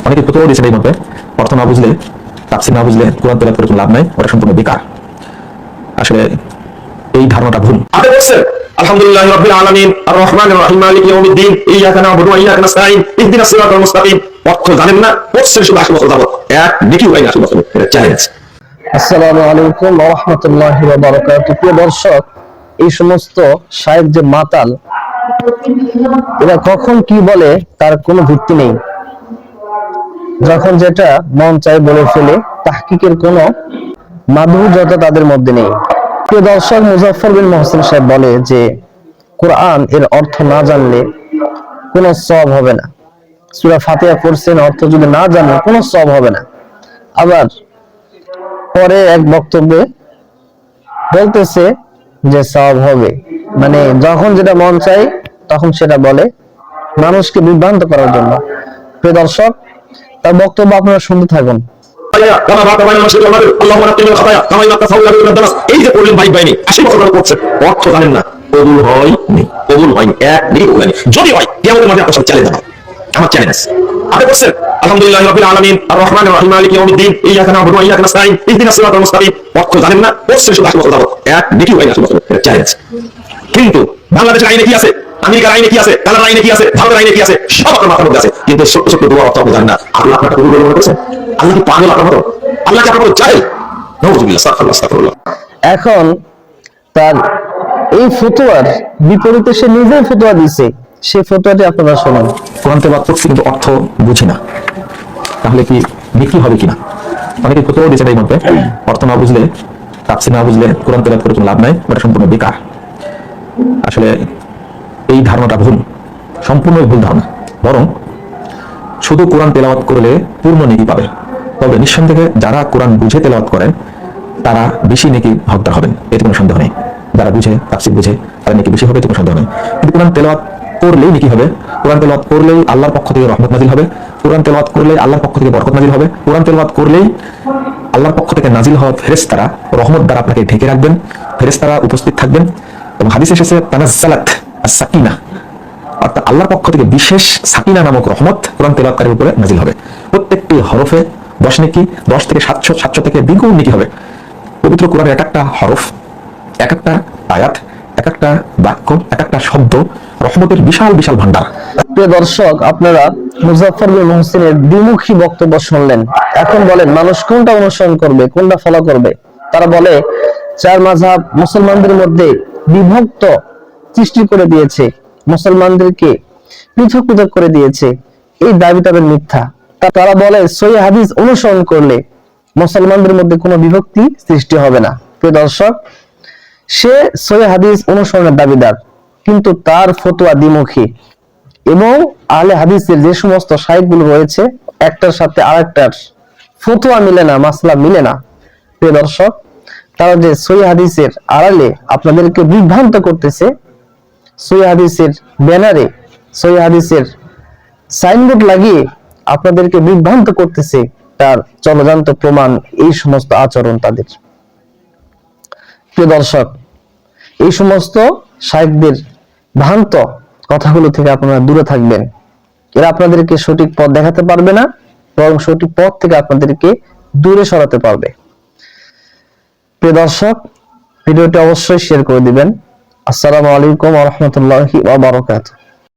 অনেকে ফতোয়া দিয়েছেন এই মতে অর্থ না বুঝলে, তাফসীর না বুঝলে কোরআন তেলাওয়াত করে কোনো লাভ নাই, ওটা সম্পূর্ণ বেকার। আসলে এই ধারণাটা ভুল। আপনি বলছেন আলহামদুলিল্লাহি রাব্বিল আলামিন আর রহমানির রহিম মালিকি ইয়াউমিদ্দিন ইয়্যাকা না'বুদু ওয়া ইয়্যাকা নাস্তাঈন ইহদিনাস সিরাতাল মুস্তাকিম। অর্থ জানেন না, পড়ছেন শুধু 80 বছর যাবত, এক নেকি হয় না 80 বছর, এটা চ্যালেঞ্জ। আসসালামু আলাইকুম ওয়া রাহমাতুল্লাহি ওয়া বারাকাতুহু। প্রিয় দর্শক, এই সমস্ত শায়েখ যে মাতাল, এরা কখন কি বলে তার কোনো ভিত্তি নেই। যখন যেটা মন চায় বলে ফেলে, তাহকিকের কোনো মাধুর্যতা তাদের মধ্যে নেই। প্রিয় দর্শক, মুজাফফর বিন মুহসিন সাহেব বলে যে কোরআন এর অর্থ না জানলে কোনো সওয়াব হবে না। সূরা ফাতিহা পড়ছেন, অর্থ যদি না জানেন কোনো সওয়াব হবে না। আবার পরে এক বক্তব্যে বলতেছে যে সওয়াব হবে, মানে যখন যেটা মন চায় তখন সেটা বলে মানুষকে বিভ্রান্ত করার জন্য। প্রিয় দর্শক, তার বক্তব্য আপনারা শুনতে থাকুন। এই যে পড়লেন ভাই বাইনি 80 বছর ধরে পড়ছে, অর্থ জানেন না, কবুল হয়নি, কবুল হয়নি, এক নেকি কবুল হয়নি। যদি হয় কিয়ামতের মাঠে আপনার সাথে চ্যালেঞ্জ হবে, আমার চ্যালেঞ্জ। আপনি বলছেন আলহামদুলিল্লাহি রাব্বিল আলামিন আর রহমানির রহিম মালিকি ইয়াউমিদ্দিন ইয়্যাকা না'বুদু ওয়া ইয়্যাকা নাস্তাঈন ইহদিনাস সিরাতাল মুস্তাকিম। অর্থ জানেন না, পড়ছেন শুধু 80 বছর যাবত, এক নেকি হয় না 80 বছর, এটা চ্যালেঞ্জ। কিন্তু বাংলাদেশের আইনে কি আছে, আমেরিকার আইনে কি আছে, কানাডার আইনে কি আছে, ভারতের আইনে কি আছে, সব আপনার মাথার মধ্যে আছে, কিন্তু ছোট্ট ছোট্ট দোয়া অর্থ আপনি জানেন না। আল্লাহ আপনাকে কবুল করবে মনে করছেন? আল্লাহ কি পাগল আপনার মতো? আল্লাহ কি আপনার মতো চাই? নাউযুবিল্লাহ, আস্তাগফিরুল্লাহ। এখন তার এই ফতোয়ার বিপরীতে সে নিজেই ফতোয়া দিছে, সেই ফতোয়াটি আপনারা শুনুন। কোরআন তেলাওয়াত করছি কিন্তু অর্থ বুঝি না, তাহলে কি বিক্রি হবে কিনা? অনেকে ফতোয়া দিয়েছেন এই মতে অর্থ না বুঝলে, তাফসীর না বুঝলে কোরআন তেলাওয়াত করে কোনো লাভ নাই, ওটা সম্পূর্ণ বেকার। আসলে এই ধারণাটা ভুল, সম্পূর্ণ ভুল ধারণা। বরং শুধু কোরআন তেলাওয়াত করলে পূর্ণ নেকি পাবে, তবে নিঃসন্দেহে যারা কোরআন বুঝে তেলাওয়াত করেন তারা বেশি নেকি হকদার হবেন, এতে কোনো সন্দেহ নেই। যারা বুঝে, তাফসীর বুঝে, তারা নেকি বেশি হবে, এতে কোনো সন্দেহ নেই। কিন্তু কোরআন তেলাওয়াত করলেই নেকি হবে, কোরআন তেলাওয়াত করলেই আল্লাহর পক্ষ থেকে রহমত নাজিল হবে, কোরআন তেলাওয়াত করলেই আল্লাহর পক্ষ থেকে বরকত নাজিল হবে, কোরআন তেলাওয়াত করলেই আল্লাহর পক্ষ থেকে নাজিল হওয়া ফেরেশতারা রহমত দ্বারা আপনাকে ঢেকে রাখবেন, ফেরেশতারা উপস্থিত থাকবেন। এবং হাদিসে এসেছে তানাজ্জালাত আস-সাকিনা, অর্থাৎ আল্লাহর পক্ষ থেকে বিশেষ সাকিনা নামক রহমত কোরআন তেলাওয়াতকারীর উপরে নাজিল হবে। প্রত্যেকটি হরফে 10 নেকি, 10 থেকে 700, 700 থেকে দ্বিগুণ নেকি হবে। পবিত্র কোরআনের এক একটা হরফ, এক একটা আয়াত, এক একটা বাক্য, এক একটা শব্দ রহমতের বিশাল বিশাল ভান্ডার। প্রিয় দর্শক, আপনারা মুজাফফর বিন মুহসিনের দ্বিমুখী বক্তব্য শুনলেন। এখন বলেন মানুষ কোনটা অনুসরণ করবে, কোনটা ফলো করবে? তারা বলে চার মাযহাব মুসলমানদের মধ্যে বিভক্ত সৃষ্টি করে দিয়েছে, মুসলমানদেরকে পৃথক পৃথক করে দিয়েছে। এই দাবি তাদের মিথ্যা। তারা বলে সহিহ হাদিস অনুসরণ করলে মুসলমানদের মধ্যে কোনো বিভক্তি সৃষ্টি হবে না। প্রিয় দর্শক, সে সহিহ হাদিস অনুসরণের দাবিদার, কিন্তু তার ফতোয়া দ্বিমুখী এবং আহলে হাদিসের যে সমস্ত শায়েখগুলো রয়েছে একটার সাথে আরেকটার ফতোয়া মিলে না, মাসলা মিলে না। প্রিয় দর্শক, তারা যে সহিহ হাদিসের আড়ালে আপনাদেরকে বিভ্রান্ত করতেছে, সহিহ হাদিসের ব্যানারে, সহিহ হাদিসের সাইনবোর্ড লাগিয়ে আপনাদেরকে বিভ্রান্ত করতেছে, তার চলজান্ত প্রমাণ এই সমস্ত আচরণ তাদের। প্রিয় দর্শক, এই সমস্ত শায়েখদের ভ্রান্ত কথাগুলো থেকে আপনারা দূরে থাকবেন। এরা আপনাদেরকে সঠিক পথ দেখাতে পারবে না, বরং সঠিক পথ থেকে আপনাদেরকে দূরে সরাতে পারবে। প্রিয় দর্শক, ভিডিওটি অবশ্যই শেয়ার করে দিবেন। আসসালামু আলাইকুম ওয়া রাহমাতুল্লাহি ওয়া বারাকাতুহু।